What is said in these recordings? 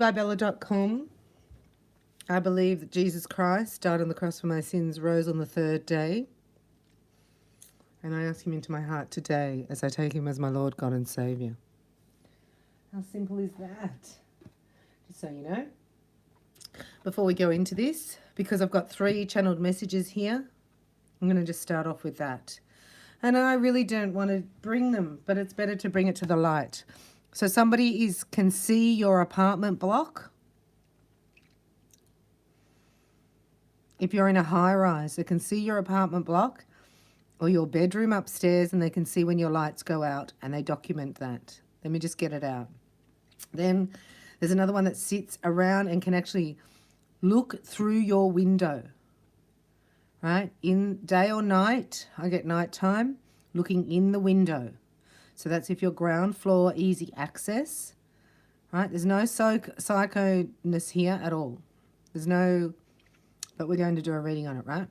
bybella.com. I believe that Jesus Christ died on the cross for my sins, rose on the third day. And I ask him into my heart today as I take him as my Lord, God and Saviour. How simple is that? Just so you know. Before we go into this, because I've got 3 channeled messages here, I'm going to just start off with that. And I really don't want to bring them, but it's better to bring it to the light. So somebody can see your apartment block. If you're in a high rise, they can see your apartment block or your bedroom upstairs, and they can see when your lights go out, and they document that. Let me just get it out. Then there's another one that sits around and can actually look through your window, right? In day or night, I get nighttime, looking in the window. So that's if you're ground floor, easy access, right? There's no psycho-ness here at all. There's no, but we're going to do a reading on it, right?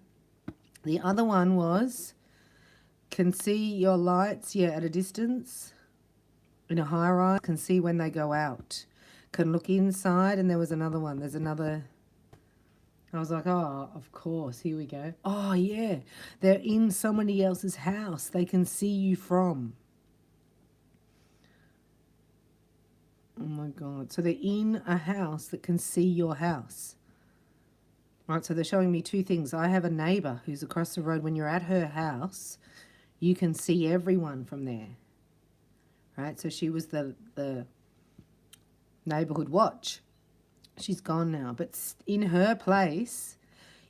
The other one was, can see your lights, at a distance, in a high rise, can see when they go out, can look inside, and there was another one. There's another, I was like, oh, of course, here we go. Oh, yeah, they're in somebody else's house they can see you from. Oh my God. So they're in a house that can see your house. Right, so they're showing me 2 things. I have a neighbour who's across the road. When you're at her house, you can see everyone from there. Right, so she was the neighbourhood watch. She's gone now. But in her place,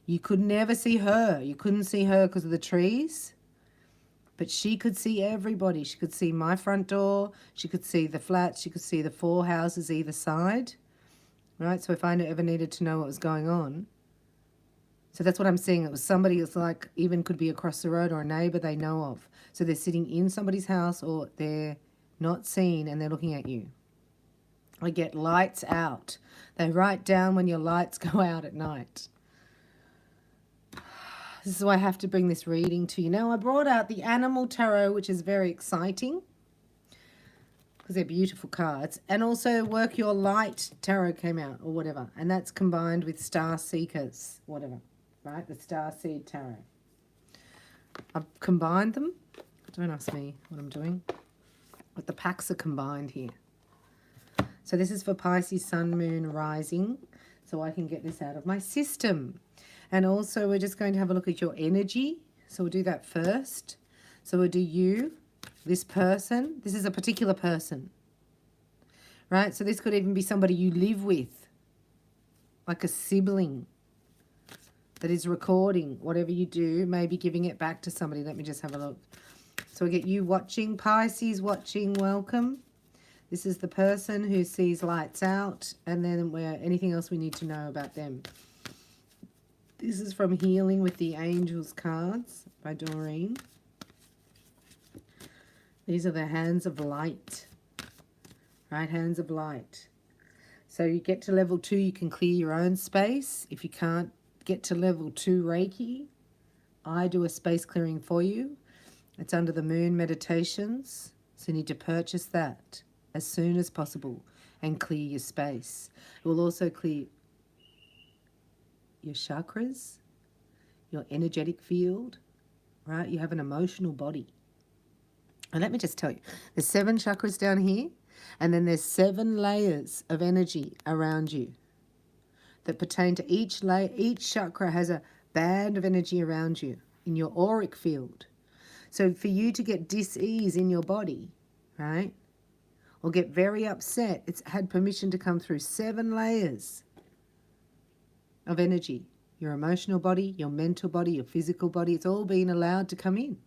you could never see her. You couldn't see her because of the trees. But she could see everybody. She could see my front door. She could see the flat. She could see the 4 houses either side. Right? So if I ever needed to know what was going on. So that's what I'm seeing. It was somebody that's like, even could be across the road or a neighbour they know of. So they're sitting in somebody's house or they're not seen and they're looking at you. I get lights out. They write down when your lights go out at night. This is why I have to bring this reading to you. Now, I brought out the Animal Tarot, which is very exciting because they're beautiful cards. And also Work Your Light Tarot came out or whatever. And that's combined with Star Seekers, whatever, right? The Star Seed Tarot. I've combined them. Don't ask me what I'm doing. But the packs are combined here. So this is for Pisces, Sun, Moon, Rising. So I can get this out of my system. And also we're just going to have a look at your energy. So we'll do that first. So we'll do you, this person. This is a particular person, right? So this could even be somebody you live with, like a sibling that is recording whatever you do, maybe giving it back to somebody. Let me just have a look. So we get you watching, Pisces watching, welcome. This is the person who sees lights out, and then anything else we need to know about them. This is from Healing with the Angels cards by Doreen. These are the hands of light, right? Hands of light. So you get to level 2, you can clear your own space. If you can't get to level 2 Reiki, I do a space clearing for you. It's under the Moon Meditations. So you need to purchase that as soon as possible and clear your space. It will also clear your chakras, your energetic field, right? You have an emotional body. And let me just tell you, there's 7 chakras down here, and then there's 7 layers of energy around you that pertain to each layer. Each chakra has a band of energy around you in your auric field. So for you to get dis-ease in your body, right, or get very upset, it's had permission to come through 7 layers of energy. Your emotional body, your mental body, your physical body, it's all been allowed to come in.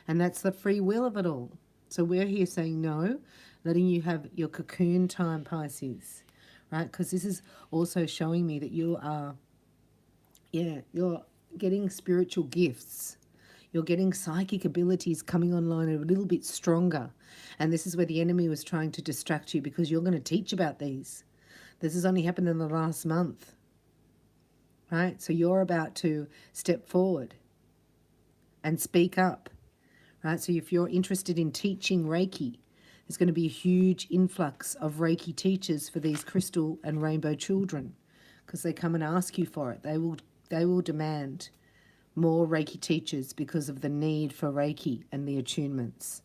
And that's the free will of it all. So we're here saying no, letting you have your cocoon time, Pisces, right? Because this is also showing me that you are, you're getting spiritual gifts. You're getting psychic abilities coming online a little bit stronger. And this is where the enemy was trying to distract you, because you're going to teach about these. This has only happened in the last month, right? So you're about to step forward and speak up, right? So if you're interested in teaching Reiki, There's going to be a huge influx of Reiki teachers for these crystal and rainbow children because they come and ask you for it. They will demand more Reiki teachers because of the need for Reiki and the attunements.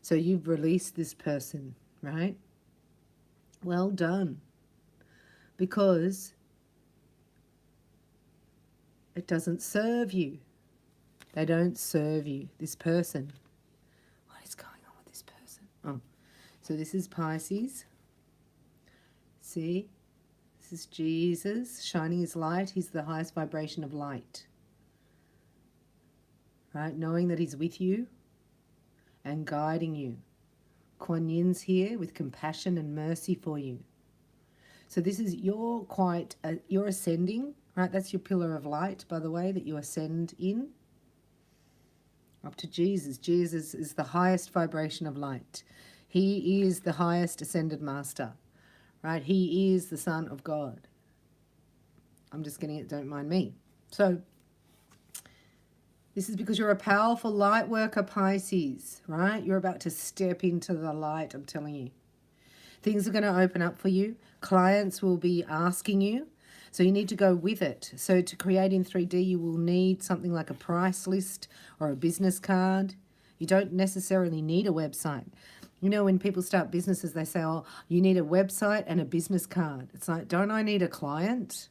So you've released this person, right? Well done. Because it doesn't serve you. They don't serve you, this person. What is going on with this person? Oh, so this is Pisces. See? This is Jesus shining his light. He's the highest vibration of light. Right? Knowing that he's with you and guiding you. Kuan Yin's here with compassion and mercy for you. So this is, you're ascending, right? That's your pillar of light, by the way, that you ascend in. Up to Jesus. Jesus is the highest vibration of light. He is the highest ascended master, right? He is the Son of God. I'm just getting it, don't mind me. So this is because you're a powerful light worker, Pisces, right? You're about to step into the light, I'm telling you. Things are going to open up for you. Clients will be asking you. So you need to go with it. So to create in 3D, you will need something like a price list or a business card. You don't necessarily need a website. You know, when people start businesses, they say, oh, you need a website and a business card. It's like, don't I need a client?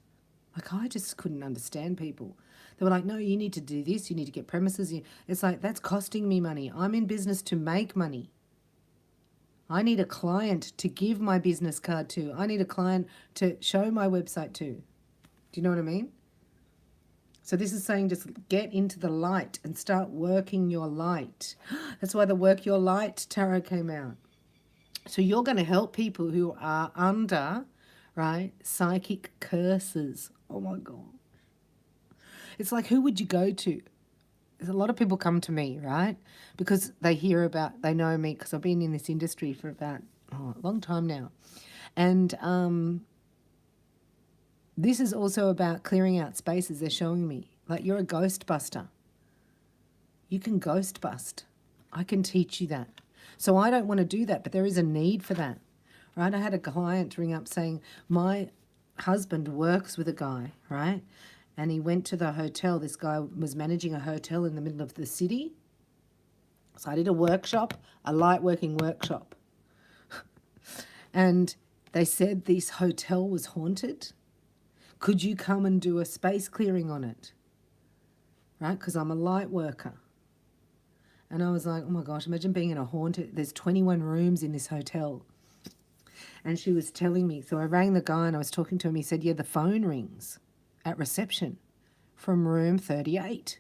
Like, I just couldn't understand people. They were like, no, you need to do this. You need to get premises. It's like, that's costing me money. I'm in business to make money. I need a client to give my business card to. I need a client to show my website to. Do you know what I mean? So this is saying just get into the light and start working your light. That's why the Work Your Light tarot came out. So you're going to help people who are under, right, psychic curses. Oh my God. It's like, who would you go to? A lot of people come to me, right? Because they know me because I've been in this industry for about a long time now. And this is also about clearing out spaces. They're showing me, like, you're a ghost buster. You can ghost bust. I can teach you that. So I don't want to do that, but there is a need for that, right? I had a client ring up saying, my husband works with a guy, right? And he went to the hotel. This guy was managing a hotel in the middle of the city. So I did a workshop, a light working workshop. And they said this hotel was haunted. Could you come and do a space clearing on it? Right? Because I'm a light worker. And I was like, oh my gosh, imagine being in a haunted, there's 21 rooms in this hotel. And she was telling me, so I rang the guy and I was talking to him. He said, yeah, the phone rings at reception from room 38.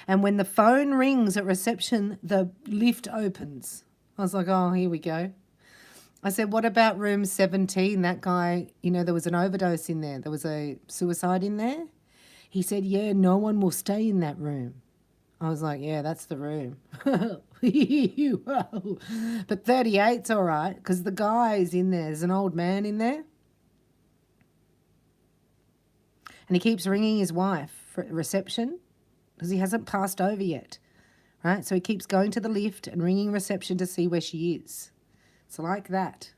And when the phone rings at reception, the lift opens. I was like, oh, here we go. I said, what about room 17? That guy, there was an overdose in there. There was a suicide in there. He said, yeah, no one will stay in that room. I was like, yeah, that's the room. But 38's all right because the guy's in there. There's an old man in there. And he keeps ringing his wife for reception because he hasn't passed over yet, right? So he keeps going to the lift and ringing reception to see where she is. It's like that.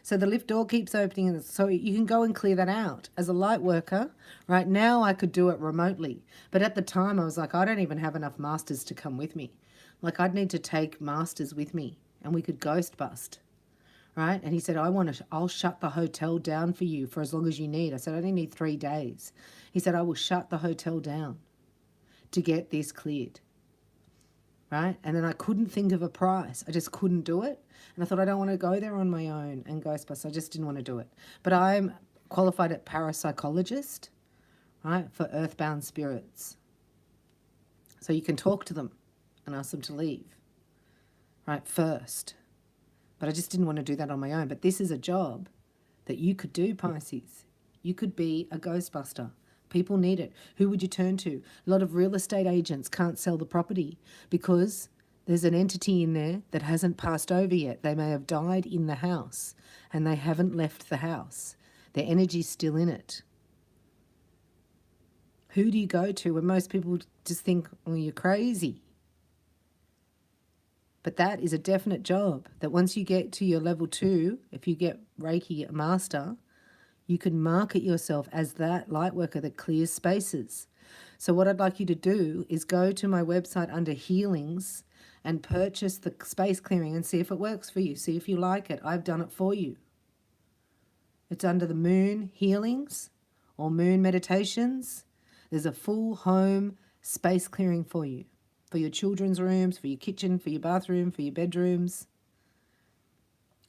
So the lift door keeps opening, and so you can go and clear that out. As a light worker, right now I could do it remotely. But at the time I was like, I don't even have enough masters to come with me. Like, I'd need to take masters with me and we could ghost bust. Right? And he said, I'll shut the hotel down for you for as long as you need. I said, I only need 3 days. He said, I will shut the hotel down to get this cleared. Right? And then I couldn't think of a price. I just couldn't do it. And I thought, I don't want to go there on my own and ghostbust. I just didn't want to do it. But I'm qualified as parapsychologist, right, for earthbound spirits. So you can talk to them and ask them to leave, right, first. But I just didn't want to do that on my own. But this is a job that you could do, Pisces. You could be a ghostbuster. People need it. Who would you turn to? A lot of real estate agents can't sell the property because there's an entity in there that hasn't passed over yet. They may have died in the house and they haven't left the house. Their energy's still in it. Who do you go to when most people just think, oh, you're crazy? But that is a definite job that once you get to your level 2, if you get Reiki master, you can market yourself as that light worker that clears spaces. So what I'd like you to do is go to my website under healings and purchase the space clearing and see if it works for you. See if you like it. I've done it for you. It's under the moon healings or moon meditations. There's a full home space clearing for you. For your children's rooms, for your kitchen, for your bathroom, for your bedrooms.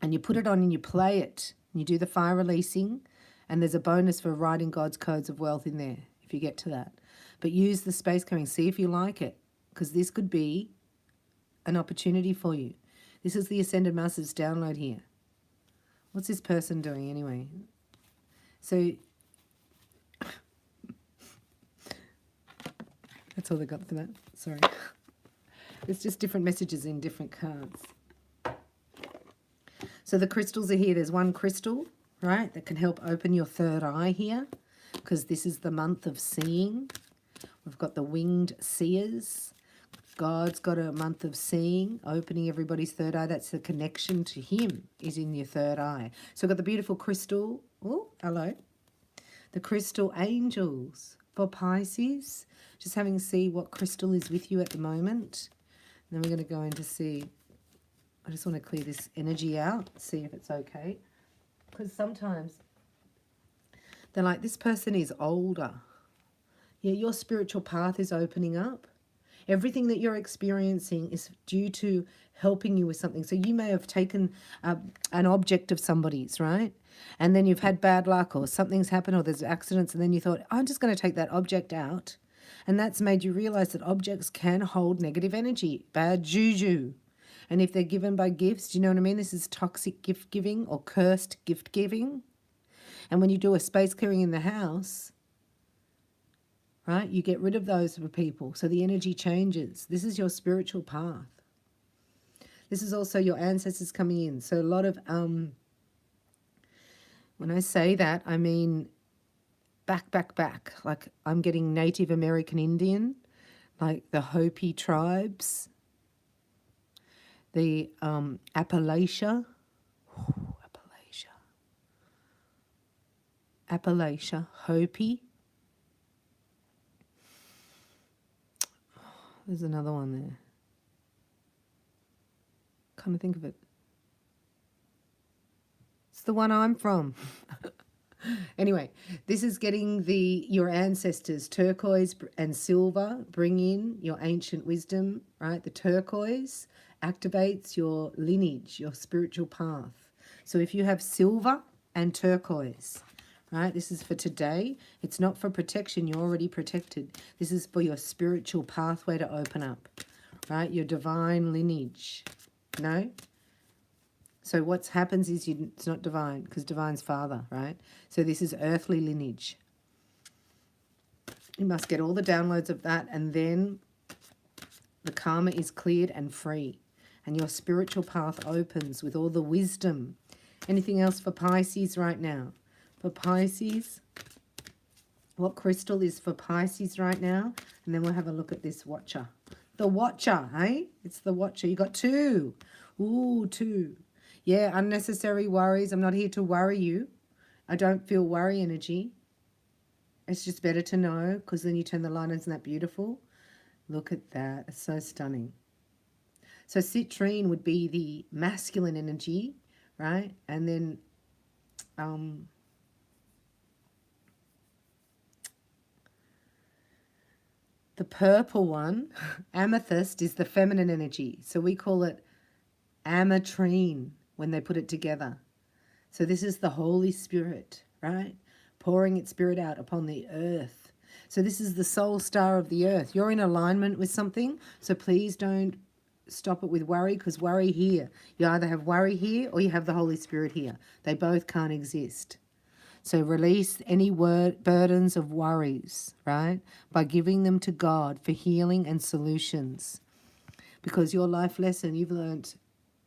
And you put it on and you play it. And you do the fire releasing. And there's a bonus for writing God's codes of wealth in there if you get to that. But use the space clearing. See if you like it. Because this could be an opportunity for you. This is the Ascended Masters download here. What's this person doing anyway? So that's all I got for that. Sorry. There's just different messages in different cards. So the crystals are here. There's one crystal, right, that can help open your third eye here, because this is the month of seeing. We've got the winged seers. God's got a month of seeing, opening everybody's third eye. That's the connection to him is in your third eye. So we've got the beautiful crystal. Oh, hello. The crystal angels for Pisces. Just having to see what crystal is with you at the moment. And then we're going to go in to see. I just want to clear this energy out, see if it's okay. Because sometimes they're like, this person is older. Yeah, your spiritual path is opening up. Everything that you're experiencing is due to helping you with something. So you may have taken an object of somebody's, right? And then you've had bad luck or something's happened or there's accidents, and then you thought, I'm just going to take that object out. And that's made you realize that objects can hold negative energy, bad juju. And if they're given by gifts, do you know what I mean? This is toxic gift giving or cursed gift giving. And when you do a space clearing in the house, right, you get rid of those for people. So the energy changes. This is your spiritual path. This is also your ancestors coming in. So a lot of, when I say that, I mean back. Like I'm getting Native American Indian, like the Hopi tribes, the Appalachia, Hopi. There's another one there. Can't think of it. It's the one I'm from. Anyway, this is getting your ancestors, turquoise and silver, bring in your ancient wisdom, right? The turquoise activates your lineage, your spiritual path. So if you have silver and turquoise, right, this is for today. It's not for protection. You're already protected. This is for your spiritual pathway to open up, right? Your divine lineage, no? So what happens is it's not divine, because divine's father, right? So this is earthly lineage. You must get all the downloads of that, and then the karma is cleared and free. And your spiritual path opens with all the wisdom. Anything else for Pisces right now? For Pisces, what crystal is for Pisces right now? And then we'll have a look at this Watcher. The Watcher, hey? It's the Watcher. You got 2. Ooh, 2. Yeah, unnecessary worries. I'm not here to worry you. I don't feel worry energy. It's just better to know, because then you turn the light on. Isn't that beautiful? Look at that. It's so stunning. So citrine would be the masculine energy, right? And then the purple one, amethyst, is the feminine energy. So we call it ametrine when they put it together. So this is the Holy Spirit, right? Pouring its spirit out upon the earth. So this is the soul star of the earth. You're in alignment with something, so please don't stop it with worry, because worry here. You either have worry here or you have the Holy Spirit here. They both can't exist. So release any burdens of worries, right? By giving them to God for healing and solutions. Because your life lesson, you've learned,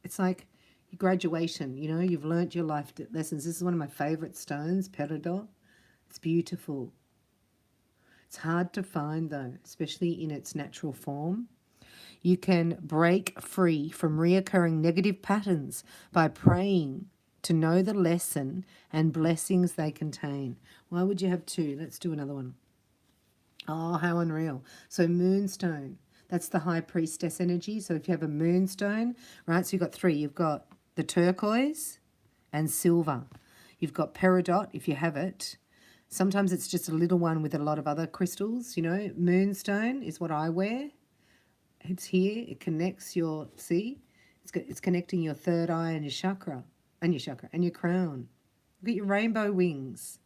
it's like your graduation, you know, you've learned your life lessons. This is one of my favorite stones, peridot. It's beautiful. It's hard to find though, especially in its natural form. You can break free from reoccurring negative patterns by praying to know the lesson and blessings they contain. Why would you have two? Let's do another one. Oh, how unreal. So moonstone, that's the high priestess energy. So if you have a moonstone, right, so you've got three. You've got the turquoise and silver. You've got peridot if you have it. Sometimes it's just a little one with a lot of other crystals, you know. Moonstone is what I wear. It's here. It connects your, see? It's connecting your third eye and your chakra, and your crown. Look at your rainbow wings.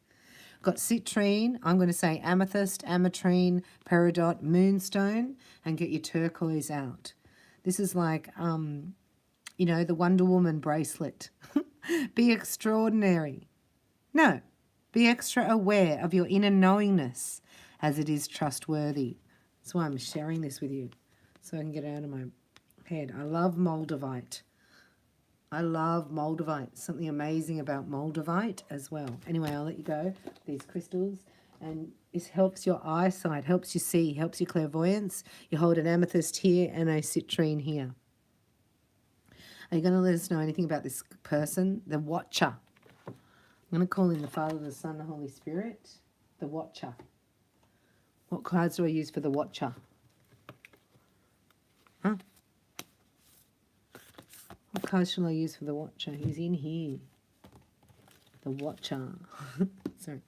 Got citrine, I'm going to say amethyst, ametrine, peridot, moonstone, and get your turquoise out. This is like, you know, the Wonder Woman bracelet. Be extraordinary. No, be extra aware of your inner knowingness as it is trustworthy. That's why I'm sharing this with you, so I can get it out of my head. I love moldavite. I love moldavite. Something amazing about moldavite as well. Anyway, I'll let you go. These crystals. And this helps your eyesight, helps you see, helps your clairvoyance. You hold an amethyst here and a citrine here. Are you going to let us know anything about this person? The Watcher. I'm going to call in the Father, the Son, the Holy Spirit. The Watcher. What cards do I use for the Watcher? Huh? What cards shall I use for the Watcher? He's in here. The Watcher. Sorry.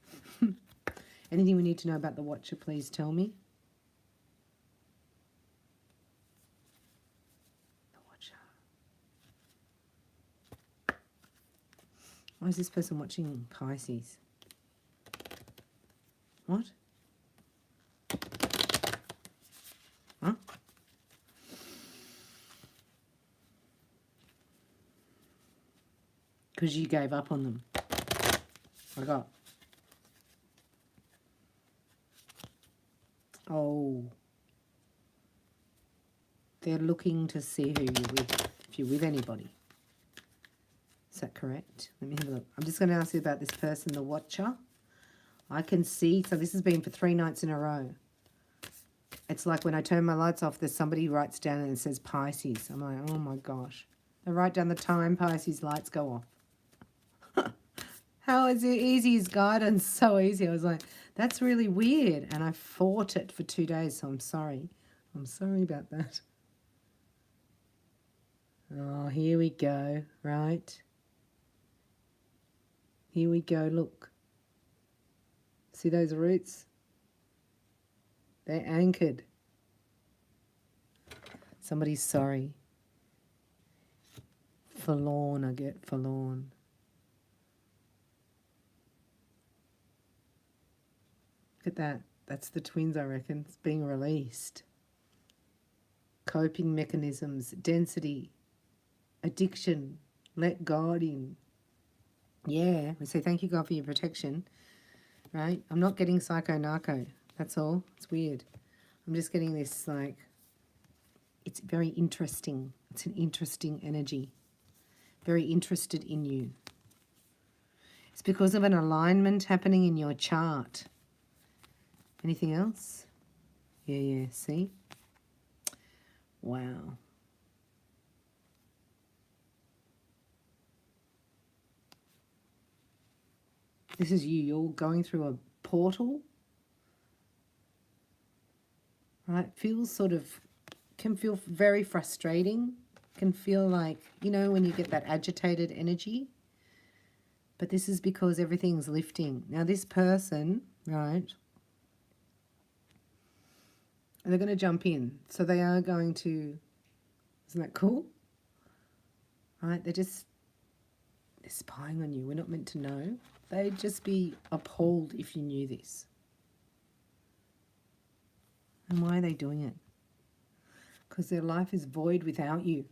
Anything we need to know about the Watcher, please tell me. The Watcher. Why is this person watching Pisces? What? Huh? Because you gave up on them. I got. Oh. They're looking to see who you're with, if you're with anybody. Is that correct? Let me have a look. I'm just going to ask you about this person, the Watcher. I can see, so this has been for 3 nights in a row. It's like when I turn my lights off, there's somebody who writes down and it says Pisces. I'm like, oh my gosh. They write down the time Pisces lights go off. How is it easy as guidance? So easy. I was like, that's really weird. And I fought it for 2 days, so I'm sorry. I'm sorry about that. Oh, here we go, right? Here we go, look. See those roots? They're anchored. Somebody's sorry. Forlorn, I get forlorn. Look at that. That's the twins, I reckon. It's being released. Coping mechanisms, density, addiction, let God in. Yeah, we say thank you, God, for your protection. Right? I'm not getting psycho-narco. That's all. It's weird. I'm just getting this, like, it's very interesting. It's an interesting energy. Very interested in you. It's because of an alignment happening in your chart. Anything else? Yeah, see? Wow. This is you. You're going through a portal. Right? Feels sort of, can feel very frustrating. Can feel like, you know, when you get that agitated energy. But this is because everything's lifting. Now this person, right, they're going to jump in. So they are going to, isn't that cool? Right? They're spying on you. We're not meant to know. They'd just be appalled if you knew this. And why are they doing it? Because their life is void without you.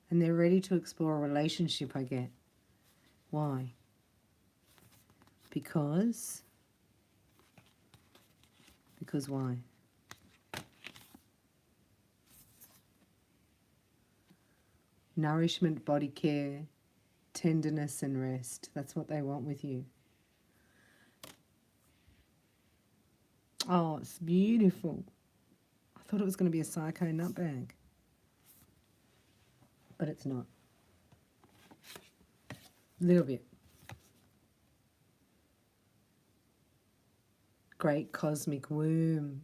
And they're ready to explore a relationship, I get. Why? Because why? Nourishment, body care, tenderness and rest. That's what they want with you. Oh, it's beautiful. I Thought it was going to be a psycho nutbag. But it's not. A little bit. Great cosmic womb.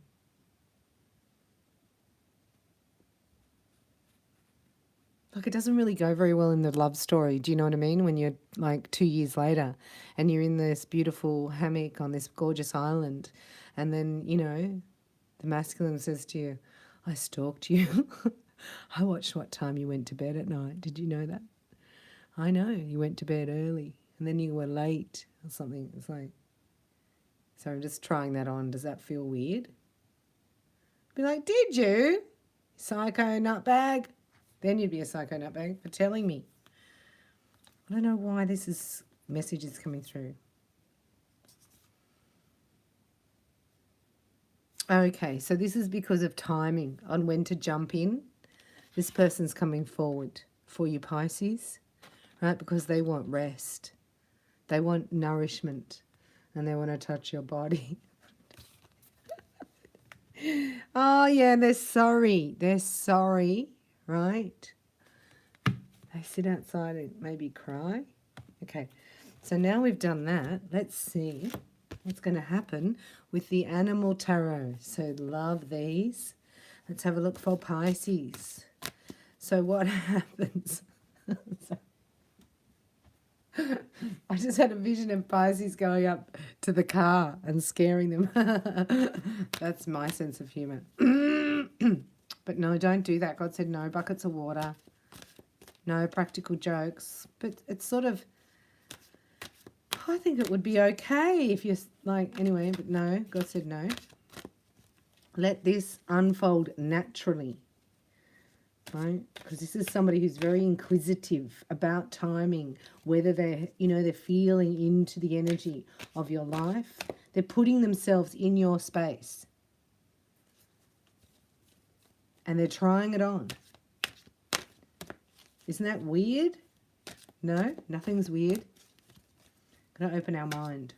Look, it doesn't really go very well in the love story. Do you know what I mean? When you're like 2 years later and you're in this beautiful hammock on this gorgeous island, and then, you know, the masculine says to you, I stalked you. I watched what time you went to bed at night. Did you know that? I know, you went to bed early and then you were late or something. It's like, so I'm just trying that on. Does that feel weird? Be like, did you? Psycho nutbag? Then you'd be a psycho nutbag for telling me. I don't know why message is coming through. Okay, so this is because of timing on when to jump in. This person's coming forward for you, Pisces, right? Because they want rest. They want nourishment and they want to touch your body. Oh, yeah, they're sorry. They're sorry, right? They sit outside and maybe cry. Okay, so now we've done that. Let's see what's going to happen with the animal tarot. So love these. Let's have a look for Pisces. So what happens? I just had a vision of Pisces going up to the car and scaring them. That's my sense of humour. But no, don't do that. God said no buckets of water. No practical jokes. But it's sort of, I think it would be okay if you're like, anyway, but no, God said no. Let this unfold naturally. Right? Because this is somebody who's very inquisitive about timing, whether they're feeling into the energy of your life. They're putting themselves in your space. And they're trying it on. Isn't that weird? No, nothing's weird. Gonna open our mind.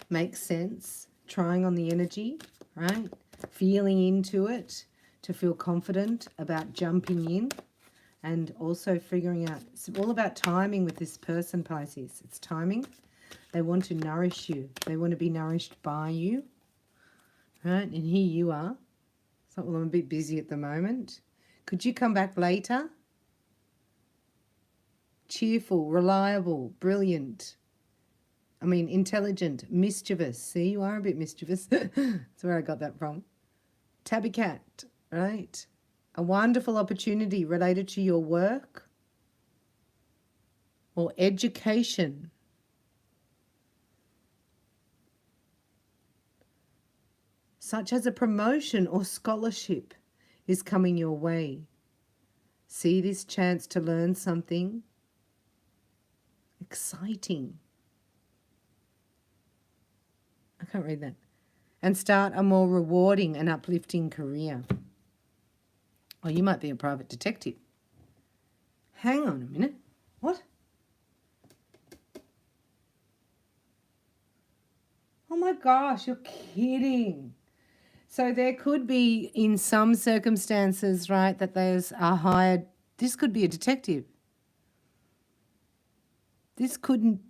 Makes sense. Trying on the energy, right? Feeling into it. To feel confident about jumping in and also figuring out, it's all about timing with this person, Pisces. It's timing. They want to nourish you. They want to be nourished by you, right? And here you are. It's like, well, I'm a bit busy at the moment. Could you come back later? Cheerful, reliable, brilliant. I mean, intelligent, mischievous. See, you are a bit mischievous. That's where I got that from. Tabby cat. Right? A wonderful opportunity related to your work or education. Such as a promotion or scholarship is coming your way. See this chance to learn something exciting. I can't read that. And start a more rewarding and uplifting career. Oh, you might be a private detective. Hang on a minute. What? Oh my gosh, you're kidding. So there could be, in some circumstances, right, that there's a hired, this could be a detective. This couldn't,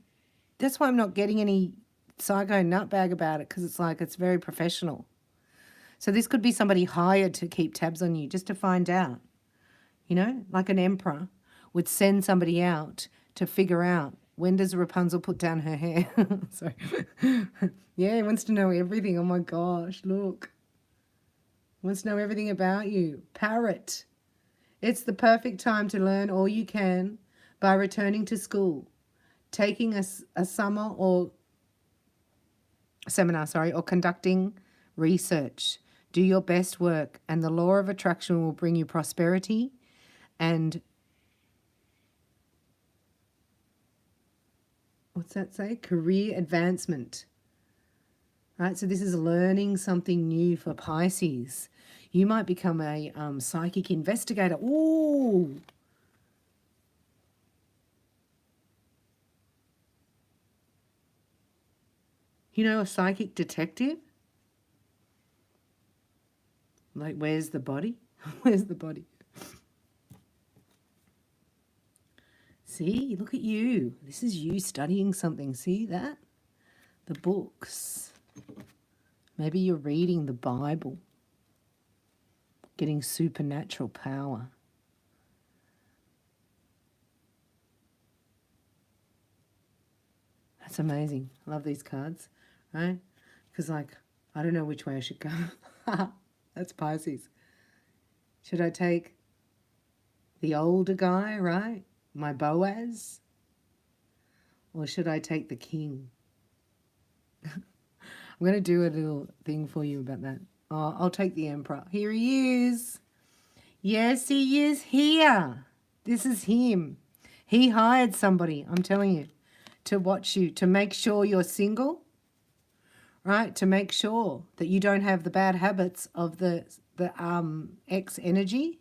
that's why I'm not getting any psycho nutbag about it, because it's like, it's very professional. So this could be somebody hired to keep tabs on you, just to find out. You know, like an emperor would send somebody out to figure out, when does Rapunzel put down her hair? Sorry. Yeah, he wants to know everything. Oh my gosh, look. He wants to know everything about you. Parrot. It's the perfect time to learn all you can by returning to school, taking a summer or seminar, or conducting research. Do your best work, and the law of attraction will bring you prosperity and, what's that say? Career advancement. Right, so this is learning something new for Pisces. You might become a psychic investigator. Ooh. You know, a psychic detective? Like, where's the body? Where's the body? See, look at you. This is you studying something. See that? The books. Maybe you're reading the Bible. Getting supernatural power. That's amazing. I love these cards, right? Because, like, I don't know which way I should go. That's Pisces. Should I take the older guy, right? My Boaz? Or should I take the king? I'm going to do a little thing for you about that. Oh, I'll take the emperor. Here he is. Yes, he is here. This is him. He hired somebody, I'm telling you, to watch you, to make sure you're single, right? To make sure that you don't have the bad habits of the ex energy.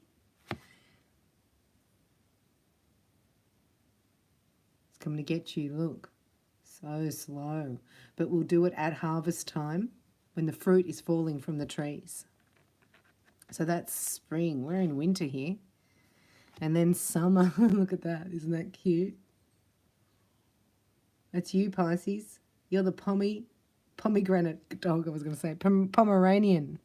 It's coming to get you, look. So slow. But we'll do it at harvest time when the fruit is falling from the trees. So that's spring. We're in winter here. And then summer. Look at that. Isn't that cute? That's you, Pisces. You're the pomegranate dog, I was going to say. Pomeranian.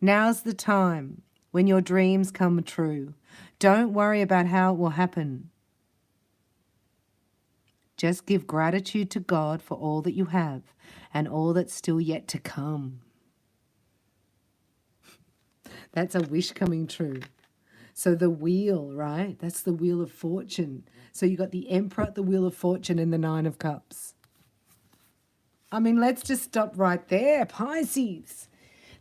Now's the time when your dreams come true. Don't worry about how it will happen. Just give gratitude to God for all that you have and all that's still yet to come. That's a wish coming true. So the wheel, right? That's the wheel of fortune. So you got the Emperor, the wheel of fortune, and the Nine of Cups. I mean, let's just stop right there, Pisces.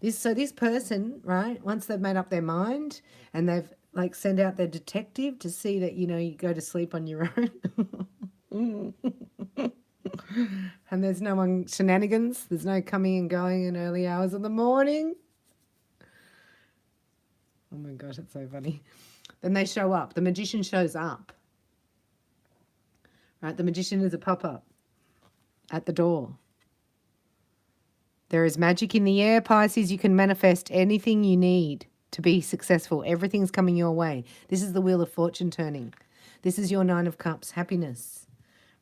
This person, right, once they've made up their mind and they've like sent out their detective to see that, you know, you go to sleep on your own. And there's no one shenanigans. There's no coming and going in early hours of the morning. Oh my gosh, that's so funny. Then they show up. The magician shows up. Right? The magician is a pop-up at the door. There is magic in the air, Pisces. You can manifest anything you need to be successful. Everything's coming your way. This is the wheel of fortune turning. This is your Nine of Cups, happiness.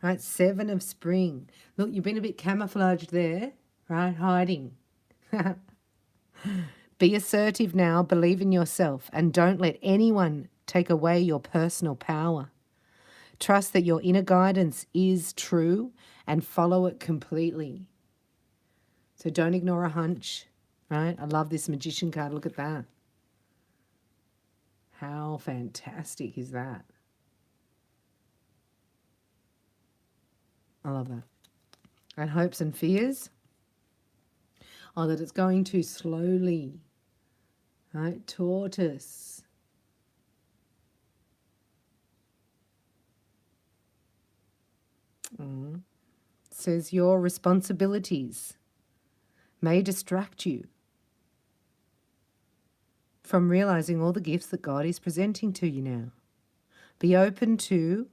Right? Seven of spring. Look, you've been a bit camouflaged there, right? Hiding. Be assertive now, believe in yourself, and don't let anyone take away your personal power. Trust that your inner guidance is true and follow it completely. So don't ignore a hunch, right? I love this magician card. Look at that. How fantastic is that? I love that. And hopes and fears. Oh, that it's going too slowly. Right? Tortoise. Says your responsibilities may distract you from realizing all the gifts that God is presenting to you now. Be open to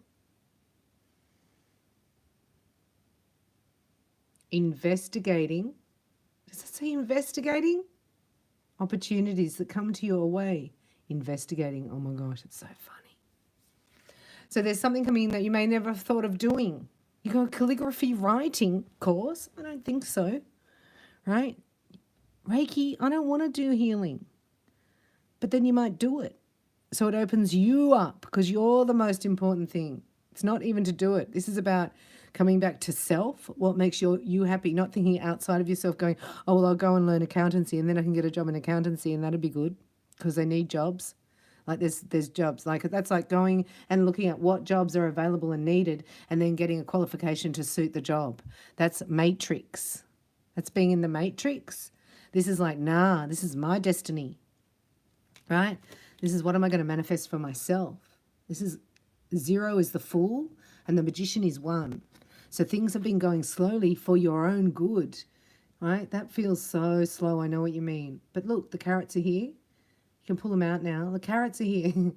investigating. Does it say investigating? Opportunities that come to your way. Investigating. Oh my gosh, it's so funny. So there's something coming in that you may never have thought of doing. You got a calligraphy writing course? I don't think so. Right? Reiki, I don't want to do healing. But then you might do it. So it opens you up because you're the most important thing. It's not even to do it. This is about coming back to self, what makes you happy, not thinking outside of yourself going, oh, well, I'll go and learn accountancy and then I can get a job in accountancy and that'd be good because they need jobs. Like there's jobs. Like that's like going and looking at what jobs are available and needed and then getting a qualification to suit the job. That's matrix. That's being in the matrix. This is like, nah, this is my destiny, right? This is what am I going to manifest for myself? This is zero is the fool and the magician is one. So things have been going slowly for your own good, right? That feels so slow. I know what you mean. But look, the carrots are here. You can pull them out now. The carrots are here.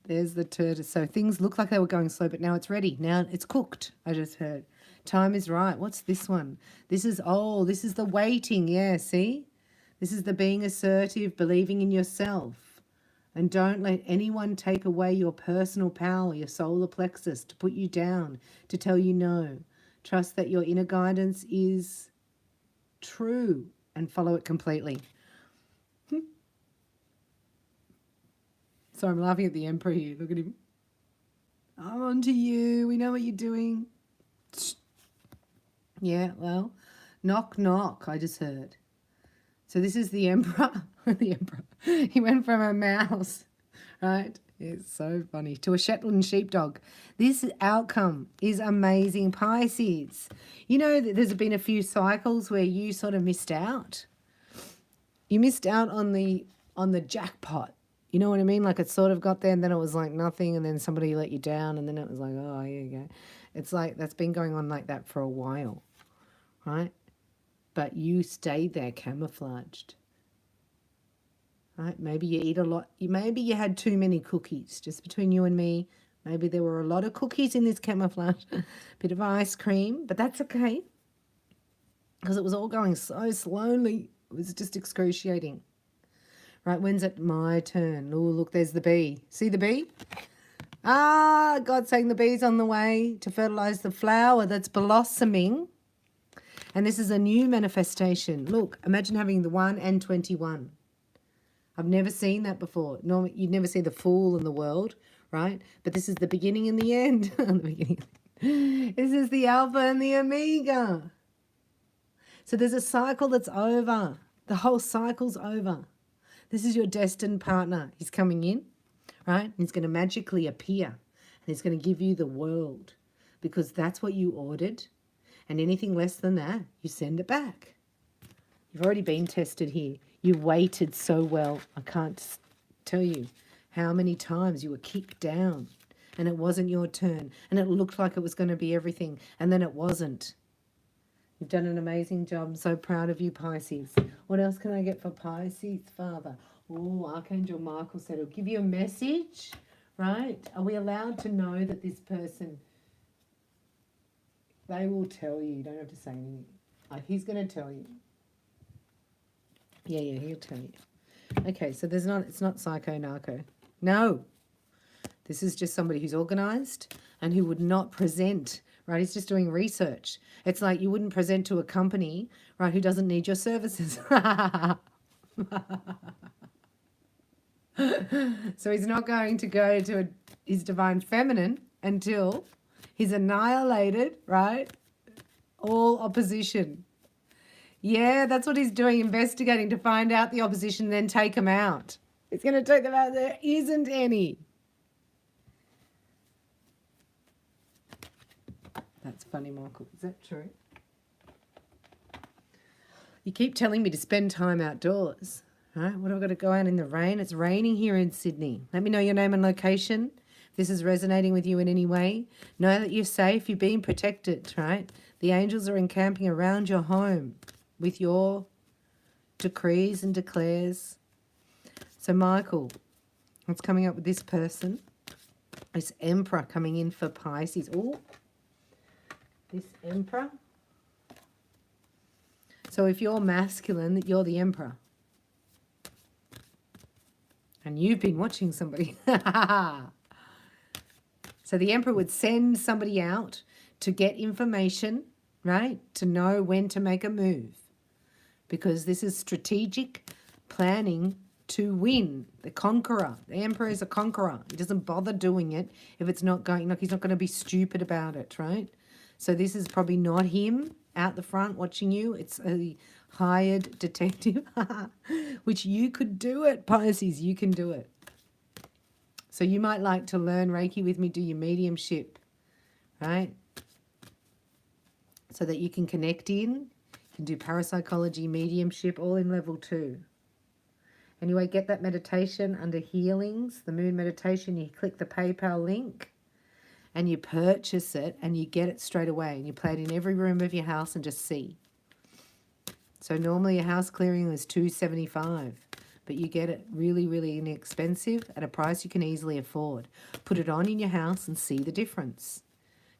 There's the tortoise. So things look like they were going slow, but now it's ready. Now it's cooked, I just heard. Time is right. What's this one? This is the waiting. Yeah, see? This is the being assertive, believing in yourself. And don't let anyone take away your personal power, your solar plexus, to put you down, to tell you no. Trust that your inner guidance is true and follow it completely. So I'm laughing at the Emperor here. Look at him. I'm on to you. We know what you're doing. Yeah, well, knock, knock, I just heard. So this is the Emperor. The Emperor. He went from a mouse, right? It's so funny. To a Shetland sheepdog. This outcome is amazing, Pisces. You know that there's been a few cycles where you sort of missed out. You missed out on the jackpot. You know what I mean? Like it sort of got there and then it was like nothing and then somebody let you down and then it was like, oh, here you go. It's like that's been going on like that for a while, right? But you stayed there camouflaged, right? Maybe you eat a lot. Maybe you had too many cookies, just between you and me. Maybe there were a lot of cookies in this camouflage, bit of ice cream, but that's okay because it was all going so slowly. It was just excruciating. Right, when's it my turn? Oh, look, there's the bee. See the bee? Ah, God's saying the bee's on the way to fertilize the flower that's blossoming. And this is a new manifestation. Look, imagine having the 1 and 21. I've never seen that before. Normally, you'd never see the Fool in the world, right? But this is the beginning and the end. The beginning. This is the Alpha and the Omega. So there's a cycle that's over. The whole cycle's over. This is your destined partner. He's coming in, right? And he's going to magically appear. And he's going to give you the world because that's what you ordered. And anything less than that, you send it back. You've already been tested here. You waited so well. I can't tell you how many times you were kicked down and it wasn't your turn. And it looked like it was going to be everything. And then it wasn't. You've done an amazing job. I'm so proud of you, Pisces. What else can I get for Pisces, Father? Oh, Archangel Michael said he'll give you a message, right? Are we allowed to know that this person, they will tell you. You don't have to say anything. Like he's going to tell you. Yeah, he'll tell you. Okay, so it's not psycho narco. No. This is just somebody who's organized and who would not present, right? He's just doing research. It's like you wouldn't present to a company, right, who doesn't need your services. So he's not going to go to his divine feminine until he's annihilated, right? All opposition. Yeah, that's what he's doing, investigating to find out the opposition, then take them out. It's going to take them out. There isn't any. That's funny, Michael. Is that true? You keep telling me to spend time outdoors. Right? What have I got to go out in the rain? It's raining here in Sydney. Let me know your name and location. If this is resonating with you in any way, know that you're safe. You're being protected, right? The angels are encamping around your home with your decrees and declares. So, Michael, what's coming up with this person? This Emperor coming in for Pisces. Oh, this Emperor. So if you're masculine, you're the Emperor. And you've been watching somebody. So the Emperor would send somebody out to get information, right? To know when to make a move. Because this is strategic planning to win. The conqueror. The Emperor is a conqueror. He doesn't bother doing it if it's not going, like he's not going to be stupid about it, right? So this is probably not him out the front watching you. It's a hired detective, which you could do it, Pisces. You can do it. So you might like to learn Reiki with me, do your mediumship, right? So that you can connect in. You can do parapsychology, mediumship, all in level 2. Anyway, get that meditation under healings, the moon meditation. You click the PayPal link and you purchase it and you get it straight away. And you play it in every room of your house and just see. So normally a house clearing is $275, but you get it really, really inexpensive at a price you can easily afford. Put it on in your house and see the difference.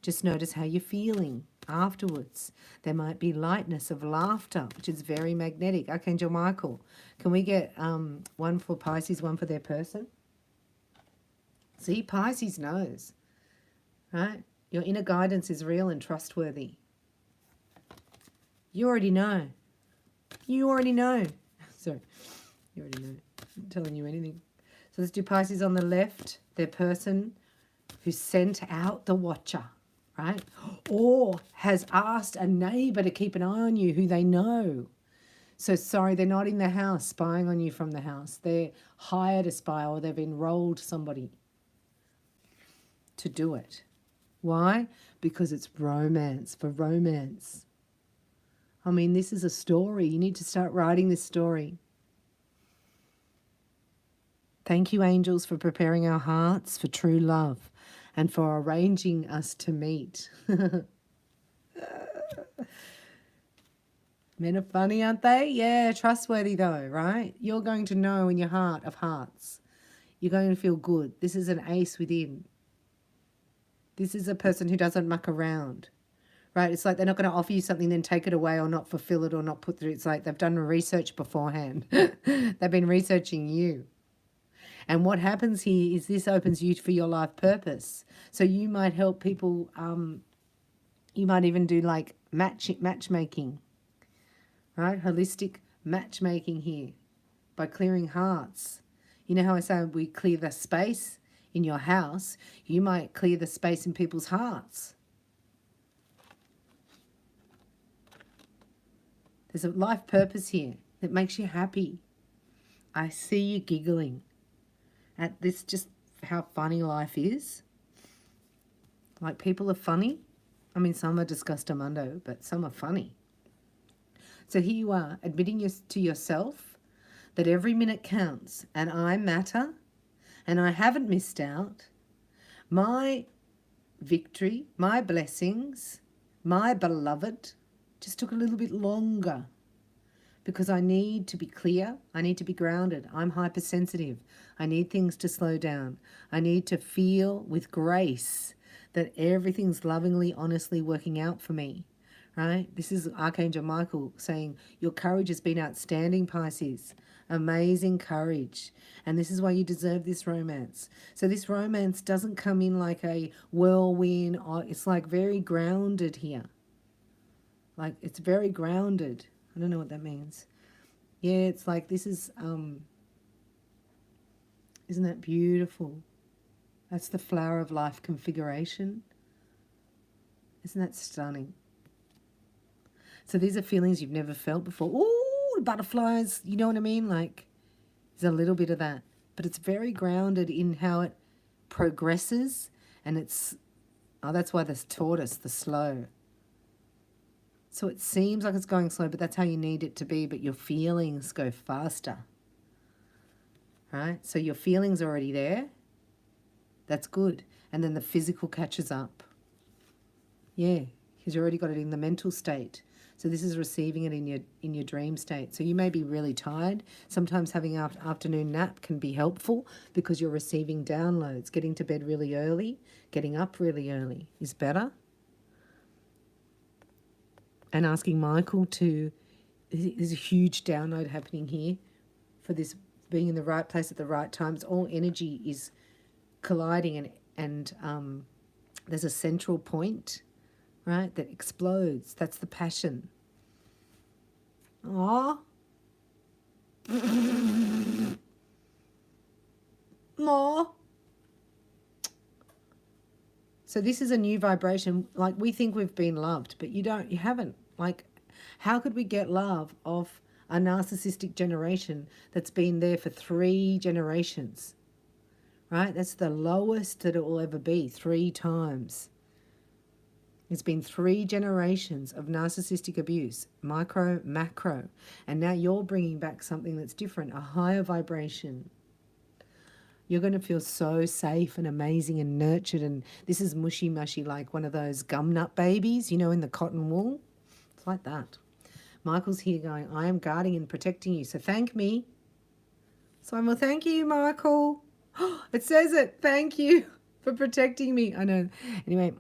Just notice how you're feeling. afterwards. There might be lightness of laughter, which is very magnetic. Archangel Michael, can we get one for Pisces, one for their person? See, Pisces knows, right? Your inner guidance is real and trustworthy. You already know. You already know. Sorry, you already know. I'm not telling you anything. So let's do Pisces on the left, their person who sent out the watcher, right? Or has asked a neighbour to keep an eye on you who they know. So sorry, they're not in the house spying on you from the house. They're hired a spy or they've enrolled somebody to do it. Why? Because it's romance, for romance. I mean, this is a story. You need to start writing this story. Thank you, angels, for preparing our hearts for true love and for arranging us to meet. Men are funny, aren't they? Yeah, trustworthy though, right? You're going to know in your heart of hearts. You're going to feel good. This is an ace within. This is a person who doesn't muck around, right? It's like they're not going to offer you something, then take it away or not fulfill it or not put through. It's like they've done research beforehand. They've been researching you. And what happens here is this opens you for your life purpose. So you might help people, you might even do like matchmaking, right? Holistic matchmaking here by clearing hearts. You know how I say we clear the space in your house? You might clear the space in people's hearts. There's a life purpose here that makes you happy. I see you giggling at this, just how funny life is. Like, people are funny. I mean, some are disgustamundo, but some are funny. So here you are, admitting to yourself that every minute counts and I matter and I haven't missed out. My victory, my blessings, my beloved just took a little bit longer because I need to be clear. I need to be grounded. I'm hypersensitive. I need things to slow down. I need to feel with grace that everything's lovingly, honestly working out for me, right? This is Archangel Michael saying, your courage has been outstanding, Pisces. Amazing courage. And this is why you deserve this romance. So this romance doesn't come in like a whirlwind. It's like very grounded here. Like, it's very grounded. I don't know what that means. Yeah, it's like this is, isn't that beautiful? That's the flower of life configuration. Isn't that stunning? So these are feelings you've never felt before. Ooh, butterflies, you know what I mean? Like, there's a little bit of that. But it's very grounded in how it progresses. And it's, oh, that's why this tortoise, the slow. So it seems like it's going slow, but that's how you need it to be. But your feelings go faster, right? So your feelings are already there. That's good. And then the physical catches up. Yeah, because you already got it in the mental state. So this is receiving it in your dream state. So you may be really tired. Sometimes having an afternoon nap can be helpful because you're receiving downloads. Getting to bed really early, getting up really early is better. And asking Michael to, there's a huge download happening here for this being in the right place at the right times. All energy is colliding and there's a central point, right, that explodes. That's the passion. Aww. Aww. So this is a new vibration. Like, we think we've been loved, but you haven't. Like, how could we get love of a narcissistic generation that's been there for 3 generations? Right? That's the lowest that it will ever be, 3 times. It's been 3 generations of narcissistic abuse, micro, macro. And now you're bringing back something that's different, a higher vibration. You're going to feel so safe and amazing and nurtured. And this is mushy mushy, like one of those gum nut babies, you know, in the cotton wool. It's like that. Michael's here going, I am guarding and protecting you. So thank me. So I'm, well, thank you, Michael. It says it. Thank you for protecting me. I know. Anyway.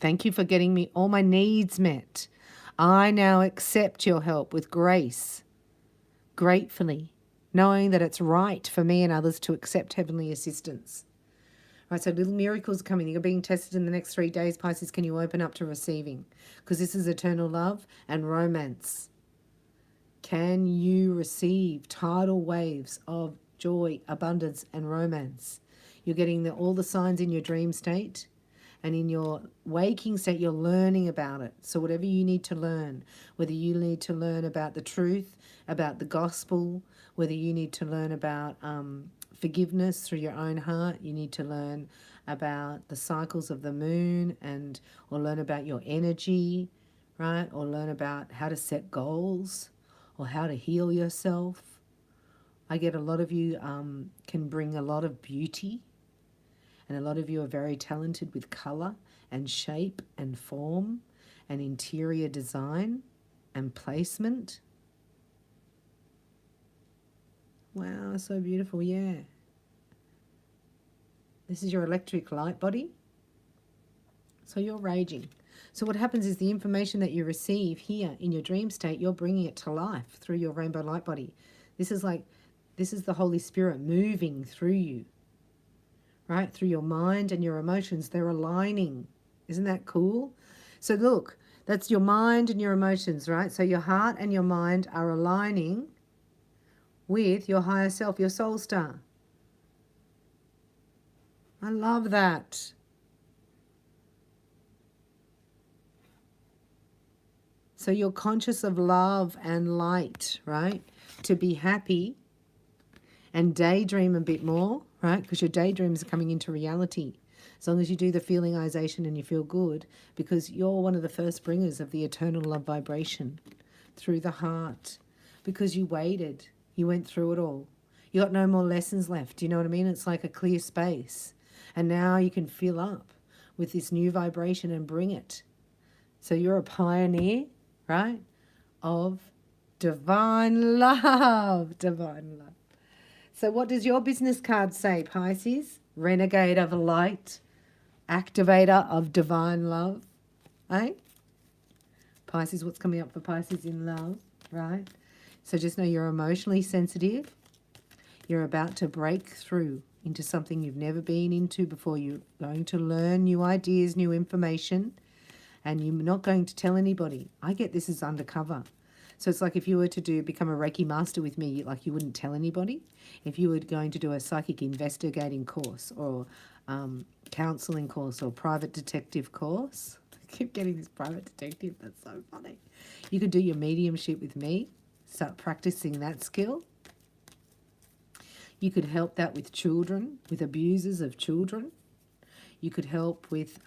Thank you for getting me all my needs met. I now accept your help with grace, gratefully, knowing that it's right for me and others to accept heavenly assistance. Right, so little miracles are coming. You're being tested in the next 3 days, Pisces. Can you open up to receiving? Because this is eternal love and romance. Can you receive tidal waves of joy, abundance, and romance? You're getting all the signs in your dream state, and in your waking state, you're learning about it. So whatever you need to learn, whether you need to learn about the truth, about the gospel, whether you need to learn about forgiveness through your own heart, you need to learn about the cycles of the moon, or learn about your energy, right? Or learn about how to set goals, or how to heal yourself. I get a lot of you can bring a lot of beauty, and a lot of you are very talented with colour and shape and form and interior design and placement. Wow, so beautiful, yeah. This is your electric light body. So you're raging. So what happens is the information that you receive here in your dream state, you're bringing it to life through your rainbow light body. This is the Holy Spirit moving through you, right? Through your mind and your emotions. They're aligning. Isn't that cool? So look, that's your mind and your emotions, right? So your heart and your mind are aligning with your higher self, your soul star. I love that. So you're conscious of love and light, right? To be happy and daydream a bit more, right? Because your daydreams are coming into reality. As long as you do the feelingization and you feel good, because you're one of the first bringers of the eternal love vibration through the heart, because you waited, you went through it all. You got no more lessons left. Do you know what I mean? It's like a clear space. And now you can fill up with this new vibration and bring it. So you're a pioneer, right, of divine love. Divine love. So what does your business card say, Pisces? Renegade of light, activator of divine love. Eh? Pisces, what's coming up for Pisces in love, right? So just know you're emotionally sensitive. You're about to break through into something you've never been into before. You're going to learn new ideas, new information, and you're not going to tell anybody. I get this as undercover. So it's like if you were to become a Reiki master with me, like you wouldn't tell anybody. If you were going to do a psychic investigating course, or counselling course, or private detective course. I keep getting this private detective. That's so funny. You could do your mediumship with me. Start practicing that skill. You could help that with children, with abusers of children. You could help with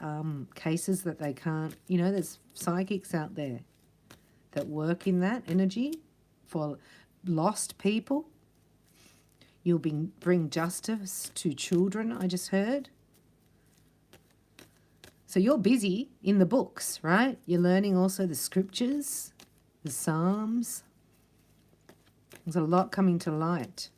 cases that they can't, there's psychics out there that work in that energy for lost people. You'll bring justice to children, I just heard. So you're busy in the books, right? You're learning also the scriptures, the Psalms. There's a lot coming to light.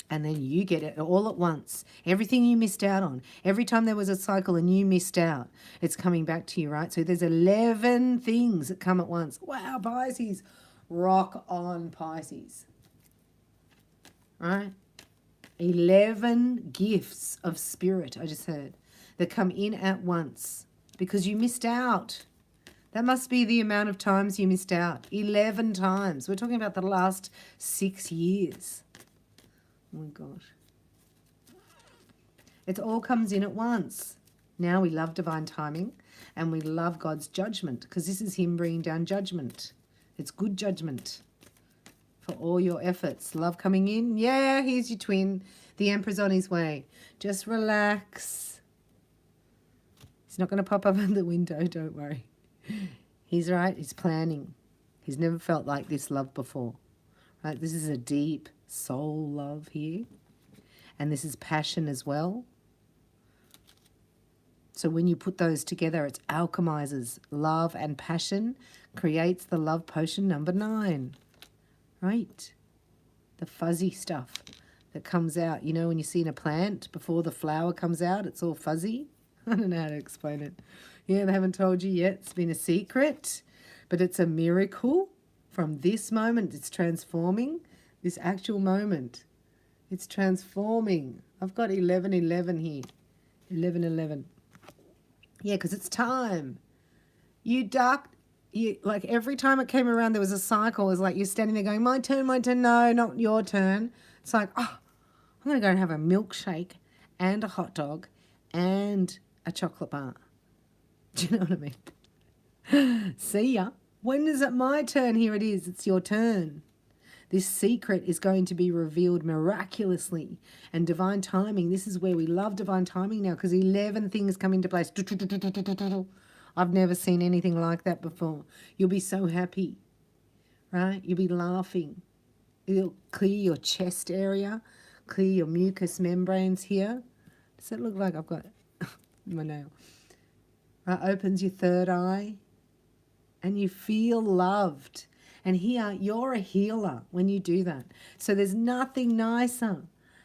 And then you get it all at once. Everything you missed out on. Every time there was a cycle and you missed out, it's coming back to you, right? So there's 11 things that come at once. Wow, Pisces. Rock on, Pisces. Right? 11 gifts of spirit, I just heard, that come in at once because you missed out. That must be the amount of times you missed out. 11 times. We're talking about the last 6 years. Oh my gosh. It all comes in at once. Now we love divine timing and we love God's judgment, because this is him bringing down judgment. It's good judgment for all your efforts. Love coming in. Yeah, here's your twin. The Emperor's on his way. Just relax. He's not going to pop up under the window, don't worry. He's right. He's planning. He's never felt like this love before. Right? This is a deep soul love here, and this is passion as well. So when you put those together, it alchemizes love and passion, creates the love potion number 9, right? The fuzzy stuff that comes out, when you see in a plant before the flower comes out, it's all fuzzy. I don't know how to explain it. Yeah, they haven't told you yet. It's been a secret, but it's a miracle from this moment. It's transforming this actual moment. It's transforming. I've got 11:11 here. 11:11. Yeah, because it's time. You ducked. You, like every time it came around, there was a cycle. It was like you're standing there going, my turn, my turn. No, not your turn. It's like, oh, I'm going to go and have a milkshake and a hot dog and a chocolate bar. Do you know what I mean? See ya. When is it my turn? Here it is. It's your turn. This secret is going to be revealed miraculously and divine timing. This is where we love divine timing now because 11 things come into place. I've never seen anything like that before. You'll be so happy, right? You'll be laughing. It'll clear your chest area, clear your mucous membranes here. Does that look like I've got my nail? Right, opens your third eye and you feel loved. And here, you're a healer when you do that. So there's nothing nicer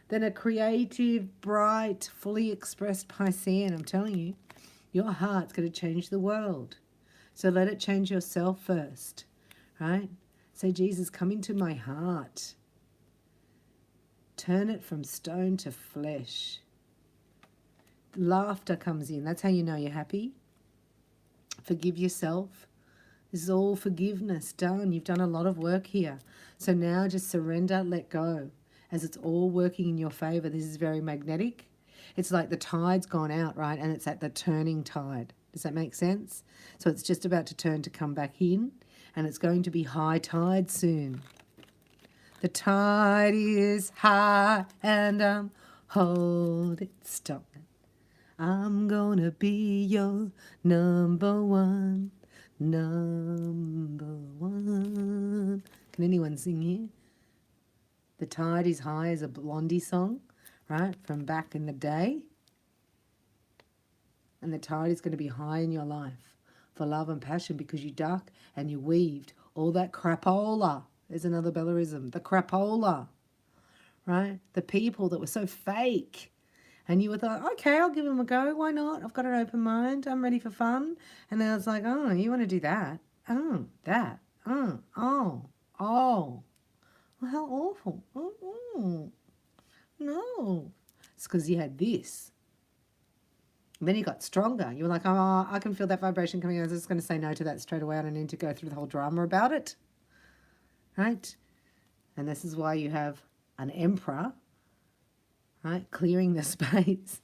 than a creative, bright, fully expressed Piscean. I'm telling you, your heart's going to change the world. So let it change yourself first, right? Say, Jesus, come into my heart. Turn it from stone to flesh. Laughter comes in. That's how you know you're happy. Forgive yourself. This is all forgiveness done. You've done a lot of work here. So now just surrender, let go, as it's all working in your favor. This is very magnetic. It's like the tide's gone out, right? And it's at the turning tide. Does that make sense? So it's just about to turn to come back in, and it's going to be high tide soon. The tide is high and I'm hold it, stop it. I'm gonna be your number one. Number one. Can anyone sing here? The tide is high is a Blondie song, right? From back in the day. And the tide is going to be high in your life for love and passion because you duck and you weaved all that crapola. There's another Bellarism. The crapola, right? The people that were so fake. And you were thought, okay, I'll give them a go. Why not? I've got an open mind. I'm ready for fun. And then I was like, oh, you want to do that? Oh, that. Oh. Well, how awful. Oh, no. It's because you had this. And then you got stronger. You were like, oh, I can feel that vibration coming. I was just going to say no to that straight away. I don't need to go through the whole drama about it. Right? And this is why you have an emperor, right, clearing the space.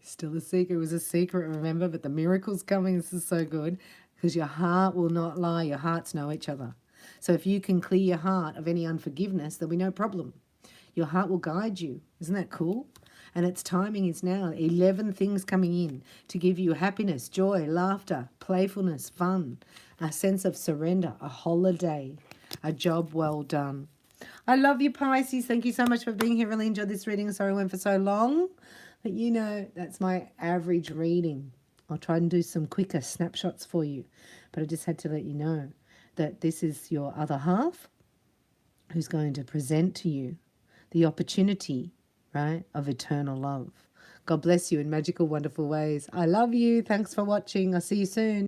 Still a secret. It was a secret, remember, but the miracle's coming. This is so good because your heart will not lie. Your hearts know each other. So if you can clear your heart of any unforgiveness, there'll be no problem. Your heart will guide you. Isn't that cool? And its timing is now. 11 things coming in to give you happiness, joy, laughter, playfulness, fun, a sense of surrender, a holiday, a job well done. I love you, Pisces. Thank you so much for being here. Really enjoyed this reading. Sorry it went for so long. But you know, that's my average reading. I'll try and do some quicker snapshots for you. But I just had to let you know that this is your other half who's going to present to you the opportunity, right, of eternal love. God bless you in magical, wonderful ways. I love you. Thanks for watching. I'll see you soon.